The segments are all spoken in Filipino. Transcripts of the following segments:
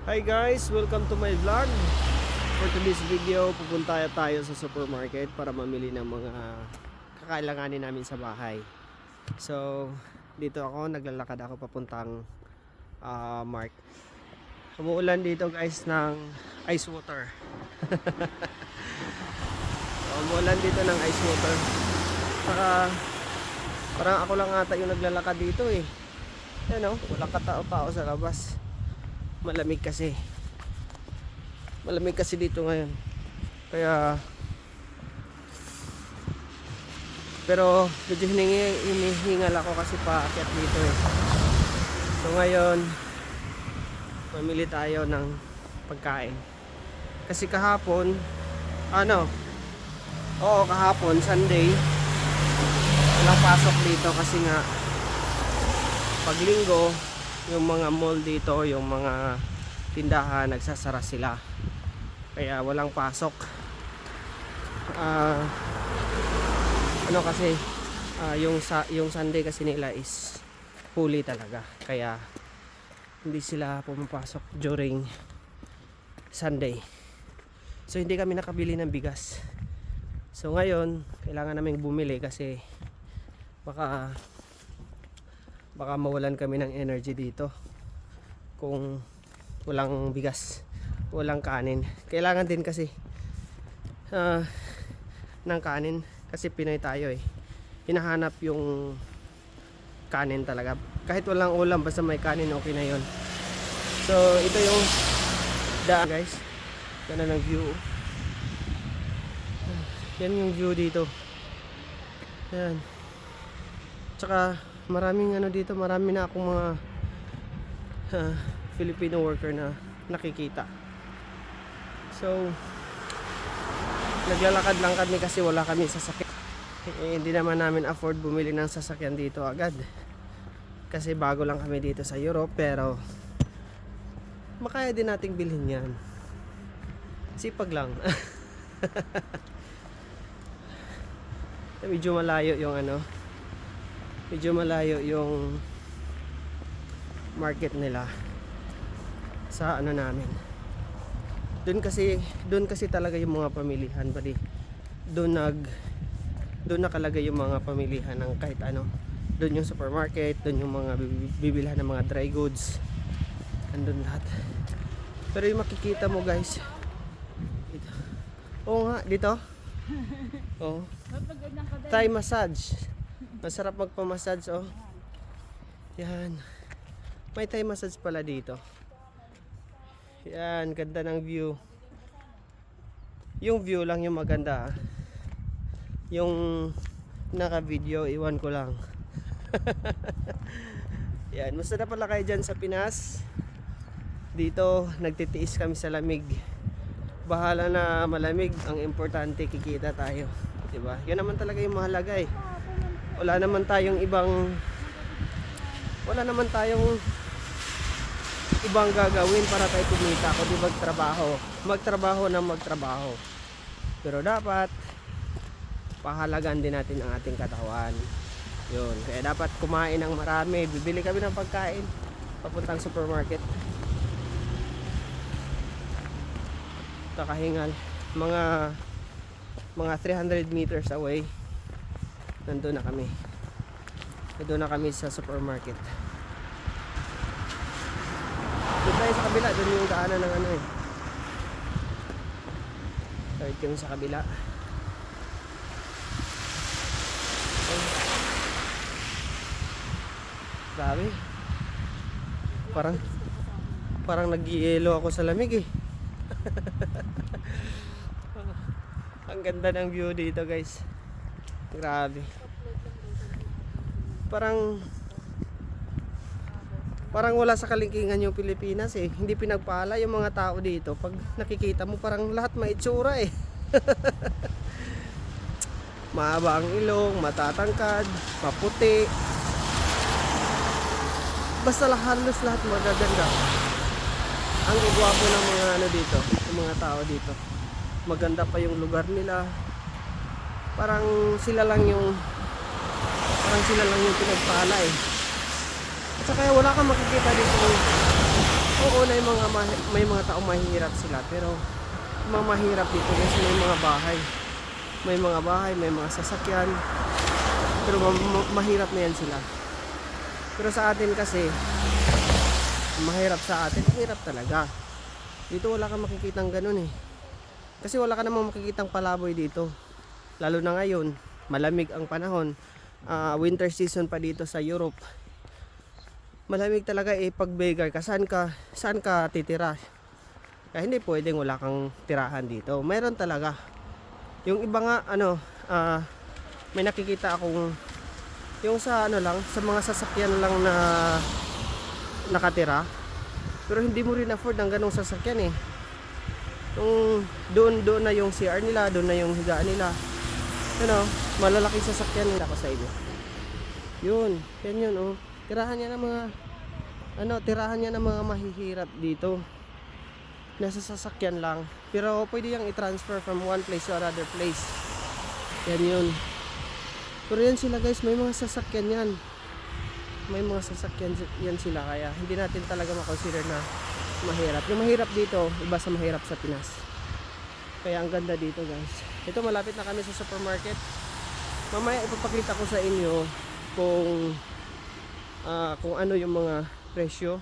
Hi guys, welcome to my vlog. For today's video, pupunta tayo sa supermarket para mamili ng mga kakailanganin namin sa bahay. So, dito ako, naglalakad ako papuntang Mark. Umuulan dito guys ng ice water. Umuulan dito ng ice water. Saka, parang ako lang ata yung naglalakad dito eh. Yan o, walang katao-tao sa labas. Malamig kasi dito ngayon, kaya pero medyo hinihingal ako kasi paakyat dito eh. So ngayon mamili tayo ng pagkain kasi kahapon kahapon Sunday walang pasok dito kasi nga pag linggo yung mga mall dito, yung mga tindahan nagsasara sila, kaya walang pasok. Yung Sunday kasi nila is huli talaga, kaya hindi sila pumapasok during Sunday. So hindi kami nakabili ng bigas. So ngayon kailangan naming bumili kasi baka mawalan kami ng energy dito kung walang bigas, walang kanin. Kailangan din kasi ng kanin kasi Pinoy tayo eh. Hinahanap yung kanin talaga. Kahit walang ulam, basta may kanin, okay na yon. So ito yung daan guys. Ganda ng view. Yan yung view dito. Yan. Tsaka maraming dito, marami na akong mga Filipino worker na nakikita. So naglalakad lang kami kasi wala kami sasakyan. Hindi naman namin afford bumili ng sasakyan dito agad kasi bago lang kami dito sa Europe, pero makaya din nating bilhin yan. Sipag lang. Medyo malayo yung market nila sa namin. Doon kasi talaga yung mga pamilihan, buddy. Doon nakalagay yung mga pamilihan ng kahit ano. Doon yung supermarket, doon yung mga bibilhan ng mga dry goods. Andun lahat. Pero yung makikita mo guys, dito. Oo nga, dito. Oh. Thai massage. Masarap magpa-massage oh. Yan. May Thai massage pala dito. Yan, ganda ng view. Yung view lang yung maganda. Yung naka-video, iwan ko lang. Yan, musta na pala kayo dyan sa Pinas? Dito, nagtitiis kami sa lamig. Bahala na malamig, ang importante kikita tayo. Diba? Yan naman talaga yung mahalaga eh. Wala naman tayong ibang gagawin para tayo kumita, kundi magtrabaho. Pero dapat pahalagan din natin ang ating katawan. Yun, kaya dapat kumain ng marami. Bibili kami ng pagkain papuntang supermarket. Kakahingal, mga 300 meters away nandun na kami sa supermarket. Doon tayo sa kabila, doon yung daanan ng kahit yung sa kabila. Grabe, parang nag-yelo ako sa lamig eh. Ang ganda ng view dito guys. Grabe. Parang wala sa kalingkingan yung Pilipinas eh. Hindi pinagpala yung mga tao dito. Pag nakikita mo parang lahat may itsura eh. Mahaba ang ilong, matatangkad, maputi. Basta halos lahat magaganda. Ang igwapo ng mga dito, yung mga tao dito. Maganda pa yung lugar nila. Parang sila lang yung pinagpala eh. At saka wala kang makikita dito Oo, na yung mga may mga tao mahihirap sila, pero yung mga mahirap dito guys, may mga bahay. May mga bahay, may mga sasakyan. Pero mahirap na yan sila. Pero sa atin kasi, mahirap sa atin, mahirap talaga. Dito wala kang makikitang ganun eh. Kasi wala ka namang makikitang palaboy dito. Lalo na ngayon, malamig ang panahon. Winter season pa dito sa Europe. Malamig talaga eh, pag beggar ka, saan ka titira? Kaya hindi pwedeng wala kang tirahan dito. Meron talaga. Yung iba nga may nakikita akong yung sa lang, sa mga sasakyan lang na nakatira. Pero hindi mo rin afford ang ganong sasakyan eh. Yung doon na yung CR nila, doon na yung higaan nila. Malalaking sasakyan nila ko sa inyo. Yan yun oh. Tirahan niya ng mga mahihirap dito. Nasa sasakyan lang. Pero pwede yang i-transfer from one place to another place. Yan yun. Pero yan sila guys, may mga sasakyan yan. May mga sasakyan yan sila, kaya hindi natin talaga makonsider na mahirap. Yung mahirap dito, iba sa mahirap sa Pinas. Kaya ang ganda dito guys. Ito, malapit na kami sa supermarket. Mamaya ipapakita ko sa inyo kung ano yung mga presyo.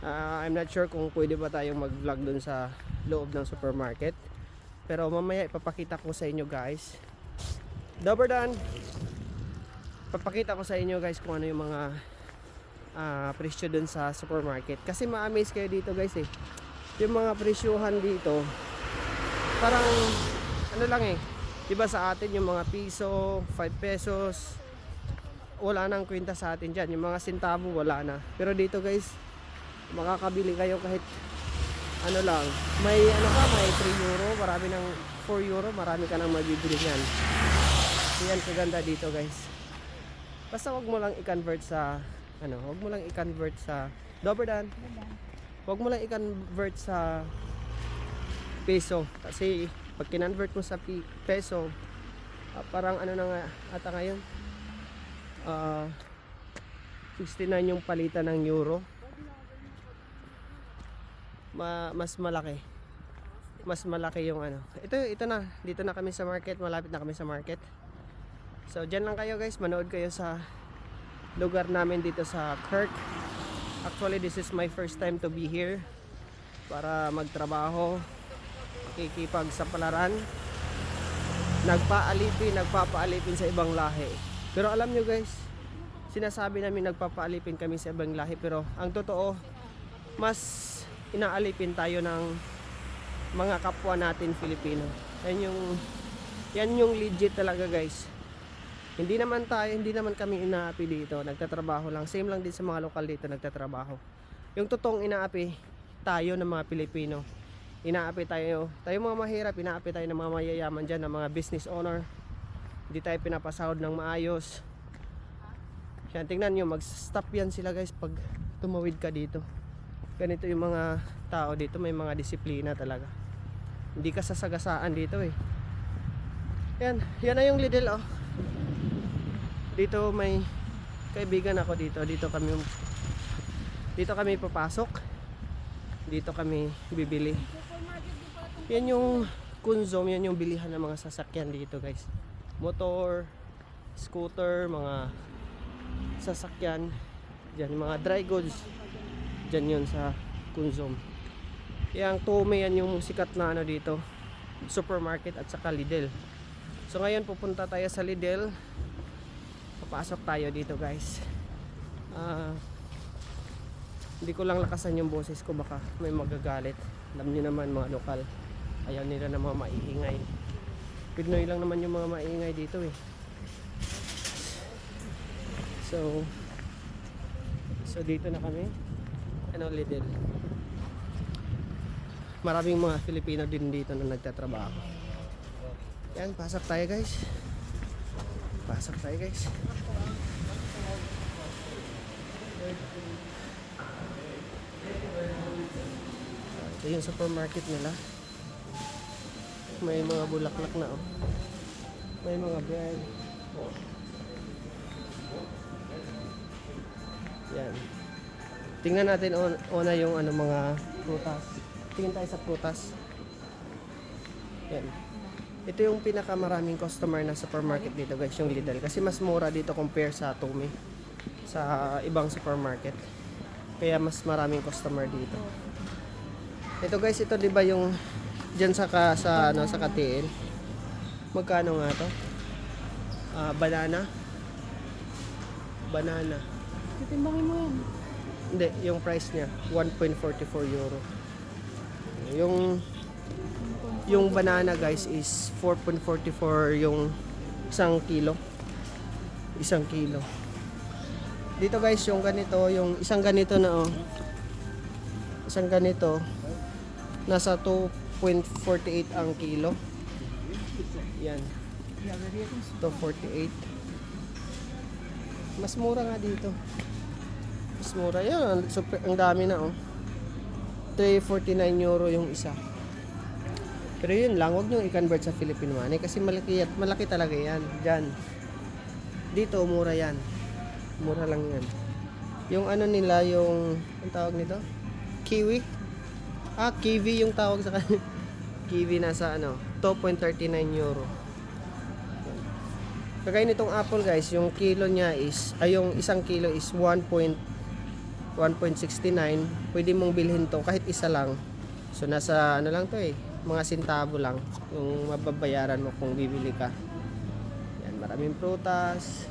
I'm not sure kung pwede ba tayong mag-vlog dun sa loob ng supermarket. Pero mamaya ipapakita ko sa inyo guys. Doberdan, papakita ko sa inyo guys kung ano yung mga presyo dun sa supermarket. Kasi ma-amaze kayo dito guys eh. Yung mga presyuhan dito, parang ano lang eh. Diba sa atin yung mga piso, 5 pesos, wala nang kwenta sa atin dyan. Yung mga sentavo wala na. Pero dito guys, makakabili kayo kahit ano lang. May 3 euro, marami ng 4 euro, marami ka nang mabibili yan. Yan kaganda dito guys. Basta wag mo lang i-convert sa Doberdan. Wag mo lang i-convert sa peso kasi pag kinonvert mo sa peso, parang ano na nga ata ngayon, 69 yung palitan ng euro. Mas malaki yung ano. Ito na, dito na kami sa market, malapit na kami sa market. So dyan lang kayo guys, manood kayo sa lugar namin dito sa Kirk. Actually this is my first time to be here para magtrabaho, kikipagsapalaran, nagpapaalipin sa ibang lahi. Pero alam nyo guys, sinasabi namin nagpapaalipin kami sa ibang lahi, pero ang totoo, mas inaalipin tayo ng mga kapwa natin Filipino. Yan yung legit talaga guys. Hindi naman kami inaapi dito, nagtatrabaho lang. Same lang din sa mga lokal dito, nagtatrabaho. Yung totoong inaapi tayo ng mga Pilipino. Inaapi tayo mga mahirap, inaapi tayo ng mga mayayaman dyan, ng mga business owner. Hindi tayo pinapasahod ng maayos. Yan, tingnan nyo, mag-stop yan sila guys pag tumawid ka dito. Ganito yung mga tao dito, may mga disiplina talaga. Hindi ka sasagasaan dito eh. Yan na yung Lidl oh. Dito may kaibigan ako dito. Dito kami papasok. Dito kami bibili. Yan yung Kunzom, yan yung bilihan ng mga sasakyan dito guys. Motor, scooter, mga sasakyan. Diyan mga dry goods. Diyan yun sa Kunzom. Yang Tome, yan yung sikat na ano dito, supermarket at saka Lidl. So ngayon pupunta tayo sa Lidl. Papasok tayo dito guys. Hindi ko lang lakasan yung boses ko, baka may magagalit. Alam niyo naman mga lokal, ayaw nila na mga maiingay. Pinoy lang naman yung mga maiingay dito eh. So dito na kami. Lidl. Maraming mga Filipino din dito na nagtatrabaho. Yan, pasok tayo guys. Ito yung supermarket nila. May mga bulaklak na oh. May mga bread. Yan. Tingnan natin una yung ano mga prutas. Tingin tayo sa prutas. Yan. Ito yung pinakamaraming customer na supermarket dito guys, yung Lidl. Kasi mas mura dito compare sa Tumi. Sa ibang supermarket. Kaya mas maraming customer dito. Ito guys, ito 'di ba yung diyan sa Katiil. Magkano nga to? Banana. Titimbangin mo yan. Hindi, yung price niya 1.44 euro. Yung banana guys is 4.44 yung 1 kilo. 1 kilo. Dito guys, yung ganito, yung isang ganito na isang ganito nasa 2.48 ang kilo. Yan. 2.48. Mas mura nga dito. Mas mura yan. Super, ang dami na 3.49 euro yung isa. Pero yun lang, huwag nyo i-convert sa Philippine money kasi malaki talaga yan. Diyan. Dito, mura yan. Mura lang yan. Yung ano nila, yung ang tawag nito? Kiwi? Kiwi yung tawag sa kanila. Kiwi nasa 2.39 euro. Kagaya nitong apple guys, yung kilo niya is, yung 1 kilo is 1.69. Pwede mong bilhin to kahit isa lang. So nasa lang to mga sintabo lang yung mababayaran mo kung bibili ka. Yan, maraming prutas.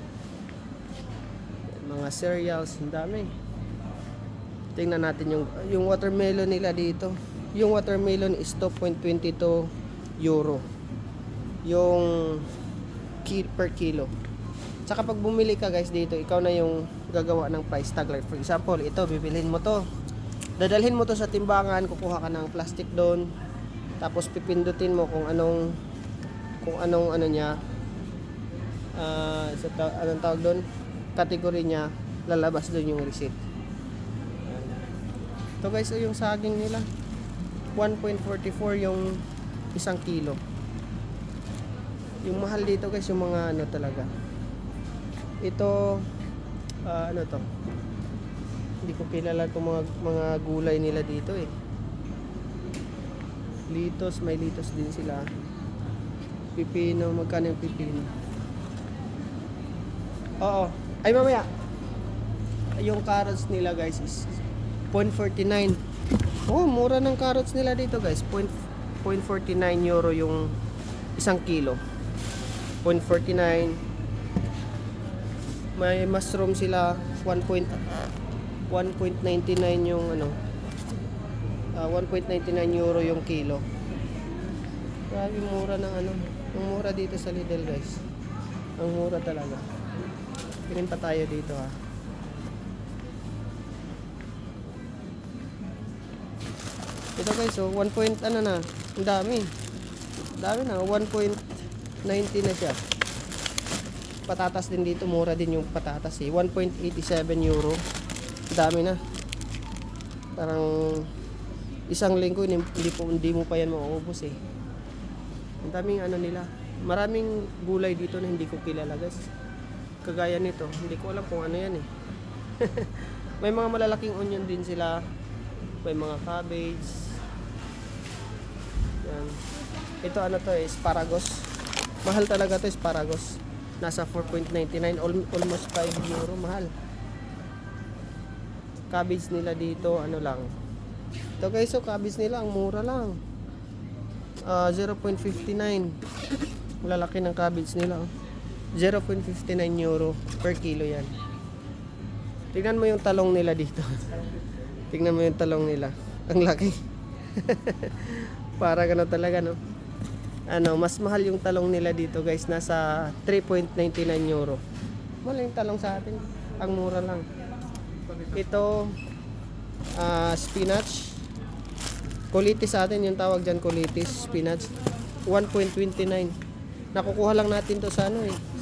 Yan, mga cereals, ang dami. Tingnan natin yung watermelon nila dito. Yung watermelon is 2.22 euro. Yung per kilo. Tsaka pag bumili ka guys dito, ikaw na yung gagawa ng price tag. Like for example, ito, bibilhin mo to. Dadalhin mo to sa timbangan, kukuha ka ng plastic doon. Tapos pipindutin mo kung anong ano niya. Anong tawag doon? Category niya, lalabas doon yung receipt. Ito guys, yung saging nila. 1.44 yung 1 kilo. Yung mahal dito guys, yung mga talaga. Ito ano to? Hindi ko kilala itong mga gulay nila dito Litos, may litos din sila. Pipino, magkano yung pipino? Oo. Ay mamaya. Yung carrots nila guys is 0.49. Mura ng carrots nila dito guys. 0.49 euro yung 1 kilo. 0.49. May mushroom sila 1.99 yung 1.99 euro yung kilo. Grabe mura ng ang mura dito sa Lidl guys. Ang mura talaga. Tingin pa tayo dito Ito guys, 1 point na. Ang dami. Dami na, 1.90 na siya. Patatas din dito, mura din yung patatas 1.87 euro. Dami na. Parang isang linggo hindi mo pa yan mauubos Ang daming nila. Maraming gulay dito na hindi ko kilala guys. Kagaya nito, hindi ko alam kung ano yan May mga malalaking onion din sila. May mga cabbage. Yan. Ito to asparagus. Mahal talaga to asparagus. Nasa 4.99, almost 5 euro, mahal. Cabbage nila dito lang. Ito guys, cabbage nila ang mura lang. 0.59. Lalaki ng cabbage nila 0.59 euro per kilo yan. Tingnan mo yung talong nila dito. Tingnan mo yung talong nila. Ang laki. Para talaga mas mahal yung talong nila dito guys, nasa 3.99 euro. Mahal yung talong sa atin, ang mura lang. Ito spinach, kulitis sa atin yung tawag dyan, kulitis, spinach 1.29. Nakukuha lang natin to sa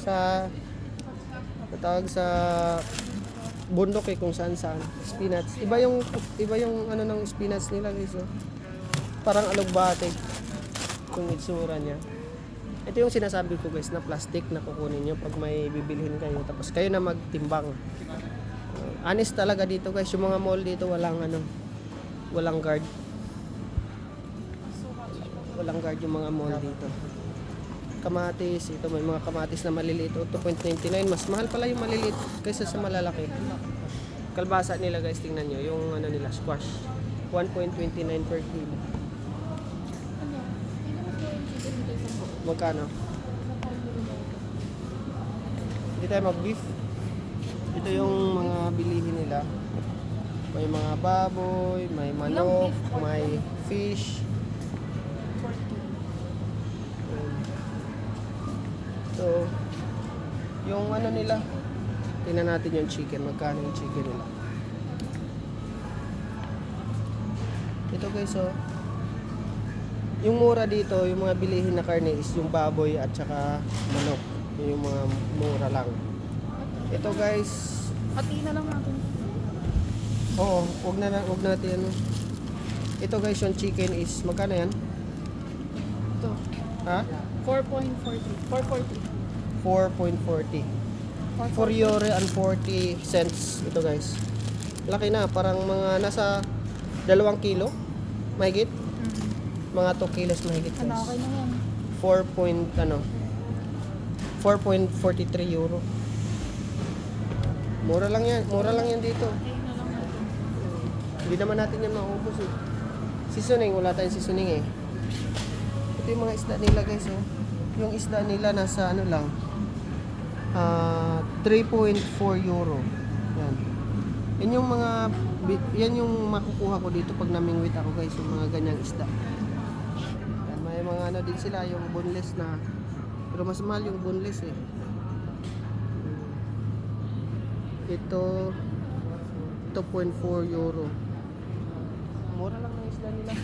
sa tawag sa bundok kung saan spinach. Iba yung ng spinach nila guys parang alugbate yung itsura niya. Ito yung sinasabi ko guys, na plastic na kukunin nyo pag may bibilhin kayo, tapos kayo na magtimbang. Honest talaga dito guys, yung mga mall dito walang ano, walang guard. Walang guard yung mga mall dito. Kamatis, ito may mga kamatis na maliliit, 2.99, mas mahal pala yung maliliit kaysa sa malalaki. Kalbasa nila guys, tingnan nyo, yung ano nila, squash, 1.29 per kilo. Magkano? Hindi tayo mag-beef. Ito yung mga bilihin nila. May mga baboy, may manok, may fish. So, yung ano nila, tingnan natin yung chicken. Magkano yung chicken nila. Ito guys, oh. Yung mura dito, yung mga bilihin na karne is yung baboy at saka manok. Yung mga mura lang. Ito guys, Hatiin na lang natin. oo, wag natin ano. Ito guys, yung chicken is, magkano yan? Ito. Ha? 4.40. 4.40. 4.40. 4 euro and 40 cents. Ito guys. Laki na, parang mga nasa 2 kilo. Mahigit? Mga 2 kilos mahigit Ano, guys. okay na yan. 4.43 euro. Mura lang yan. Mura lang yan dito. Hatiin na lang natin. Hindi naman natin yan maubos eh. Seasoning, wala tayong seasoning eh. Ito yung mga isda nila guys oh. Yung isda nila nasa ano lang 3.4 euro. Yan. Yan yung mga yan yung makukuha ko dito pag namingwit ako guys, yung mga ganyang isda. Yan, may mga ano din sila, yung boneless na, pero mas mahal yung boneless eh. Ito 2.4 euro. Mura lang ng isda nila.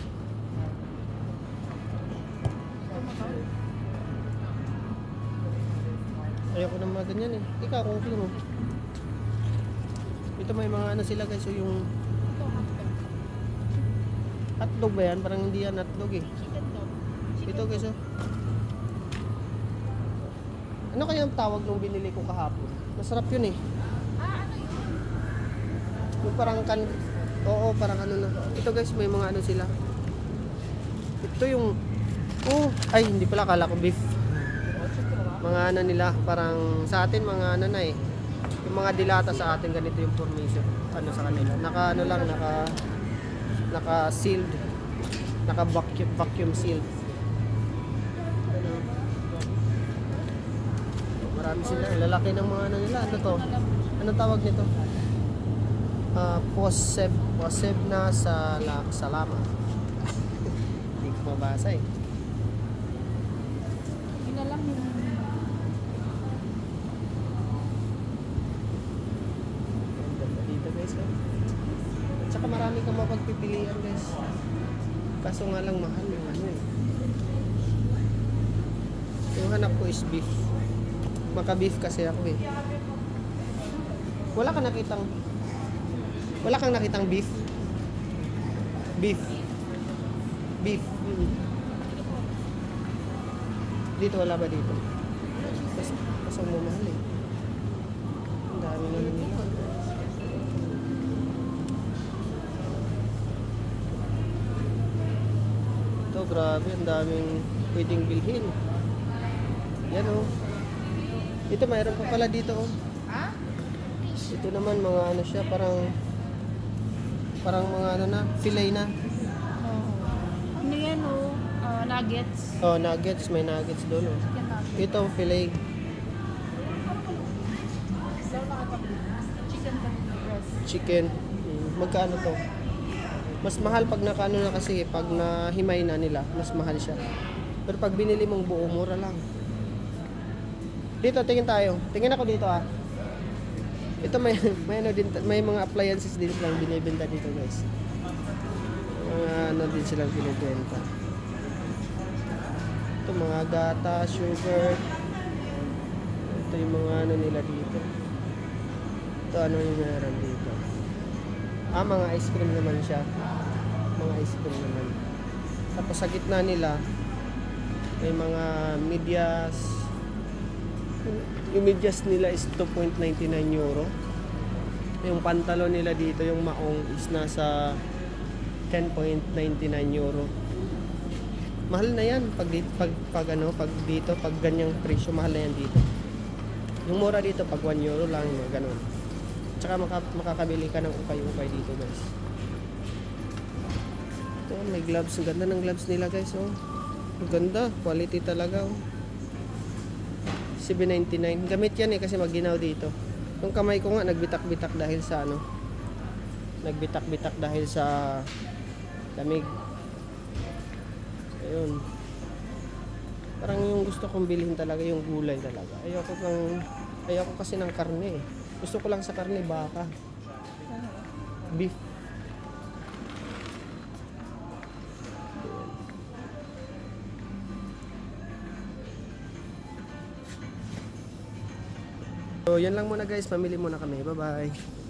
Ayoko ng mga ganyan eh. Ikaw kung mo. Ito may mga ano sila guys, so yung Ito, hotdog. hotdog ba yan? Parang hindi yan hotdog eh. Chicken dog. Ito guys oh. Ano kaya ang tawag nung binili ko kahapon? Masarap yun eh. Ano yun? Yung parang oo, parang ano na. Ito guys, may mga ano sila. Ito yung ay hindi pala, kala ko beef. Mga ano nila, parang sa atin mga ano na eh. Yung mga dilata sa atin ganito yung formation. Ano sa kanila? Naka sealed. Naka vacuum sealed. Ano? Marami sila, lalaki ng mga ano nila. Ano to? Anong tawag nito? Poseb na salama. Hindi ko mabasa eh. Yun na lang yung... Dito guys oh. At saka marami kang mapagpipilian guys. Kaso nga lang mahal yung ano eh. Yung hanap ko is beef. Maka-beef kasi ako eh. Wala kang nakitang beef? Beef. Beef. Dito wala ba dito? Kaso mahal eh. Ang dami na nila. Ito grabe, ang daming pwedeng bilhin. Yan oh. Ito mayroon pa pala dito oh. Ha? Ito naman mga ano siya, parang mga ano na, fillet na. Ano yan oh? Nuggets. Oh, nuggets, may nuggets doon oh. Chicken nuggets. Ito fillet, Chicken breast. chicken. Magkano to? Mas mahal pag nakaano na kasi, pag nahimay na nila, mas mahal siya. Pero pag binili mong buo, mura lang. Dito, tingin tayo. Tingin ako dito ah. Ito may ano din, may mga appliances din silang binibenta dito guys. Mga ano din silang binibenta. Ito mga gata, sugar. Ito yung mga ano nila dito. Ito ano yung meron dito. Mga ice cream naman siya. Mga ice cream naman. Tapos sa gitna nila, may mga medyas. Yung medyas nila is 2.99 euro. Yung pantalon nila dito, yung maong is nasa 10.99 euro. Mahal na yan pag dito, pag ganyang presyo, mahal na yan dito. Yung mura dito pag 1 euro lang, mga ganun. Tsaka makakabili ka ng ukay-ukay dito, guys. Ito, may gloves. Ang ganda ng gloves nila, guys. Oh. Ang ganda, quality talaga. Oh. 7.99. Gamit yan kasi maginaw dito. Yung kamay ko nga nagbitak-bitak dahil sa nagbitak-bitak dahil sa lamig. Ayun. Parang yung gusto kong bilhin talaga yung gulay talaga. Ayoko kasi ng karne eh. Gusto ko lang sa karne baka. Beef. So, yan lang muna guys. Pamili muna kami. Bye-bye.